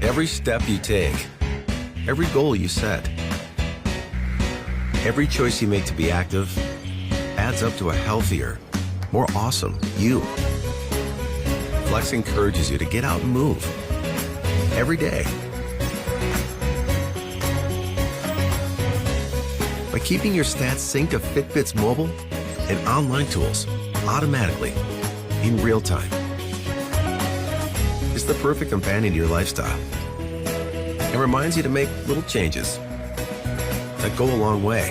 Every step you take, every goal you set, every choice you make to be active adds up to a healthier, more awesome you. Flex encourages you to get out and move every day. By keeping your stats synced to Fitbit's mobile and online tools automatically in real time. It's the perfect companion to your lifestyle and reminds you to make little changes that go a long way.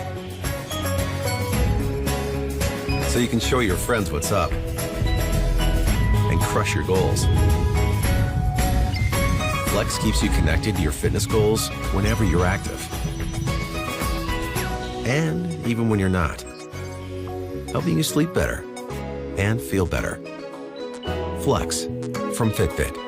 So you can show your friends what's up and crush your goals. Flex keeps you connected to your fitness goals whenever you're active. And even when you're not, helping you sleep better and feel better. Flex from Fitbit.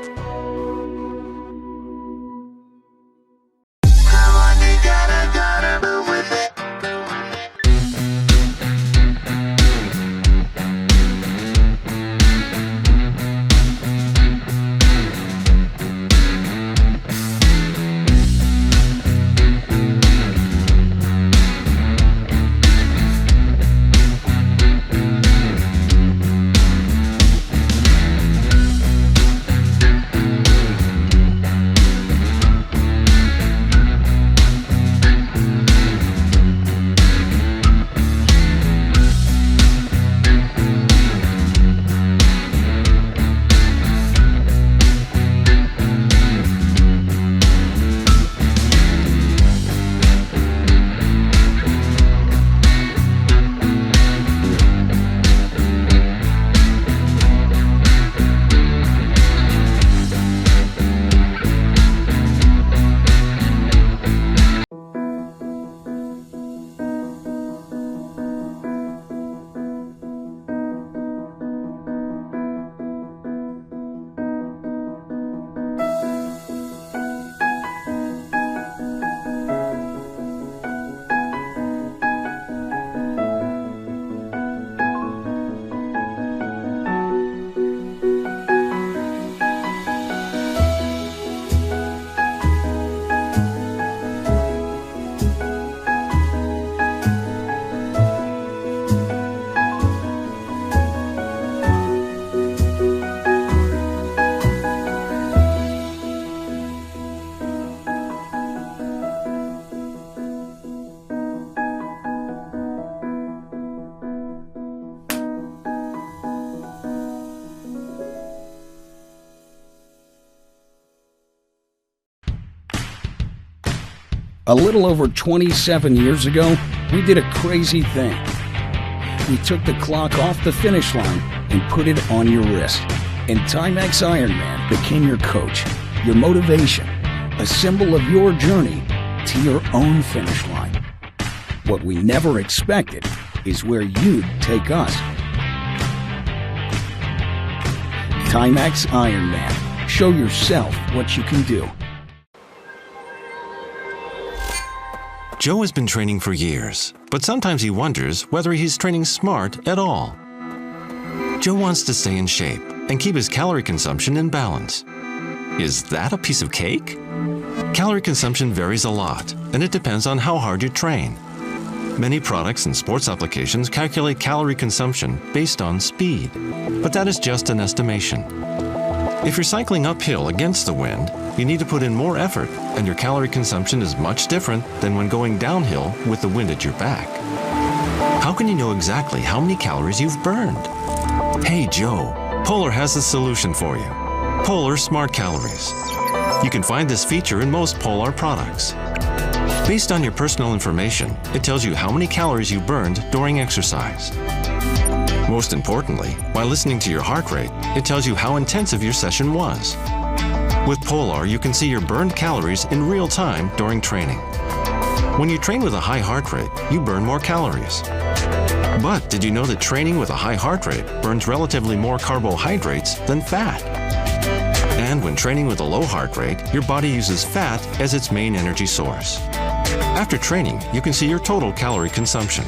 A little over 27 years ago, we did a crazy thing. We took the clock off the finish line and put it on your wrist. And Timex Ironman became your coach, your motivation, a symbol of your journey to your own finish line. What we never expected is where you'd take us. Timex Ironman. Show yourself what you can do. Joe has been training for years, but sometimes he wonders whether he's training smart at all. Joe wants to stay in shape and keep his calorie consumption in balance. Is that a piece of cake? Calorie consumption varies a lot, and it depends on how hard you train. Many products and sports applications calculate calorie consumption based on speed, but that is just an estimation. If you're cycling uphill against the wind, you need to put in more effort, and your calorie consumption is much different than when going downhill with the wind at your back. How can you know exactly how many calories you've burned? Hey Joe, Polar has a solution for you. Polar Smart Calories. You can find this feature in most Polar products. Based on your personal information, it tells you how many calories you burned during exercise. Most importantly, by listening to your heart rate, it tells you how intensive your session was. With Polar, you can see your burned calories in real time during training. When you train with a high heart rate, you burn more calories. But did you know that training with a high heart rate burns relatively more carbohydrates than fat? And when training with a low heart rate, your body uses fat as its main energy source. After training, you can see your total calorie consumption.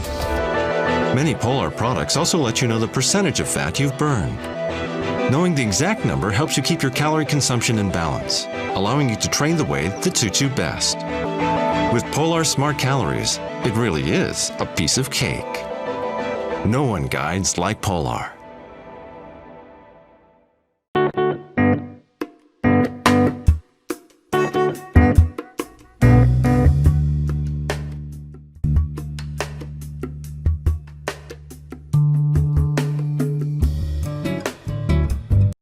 Many Polar products also let you know the percentage of fat you've burned. Knowing the exact number helps you keep your calorie consumption in balance, allowing you to train the way that suits you best. With Polar Smart Calories, it really is a piece of cake. No one guides like Polar.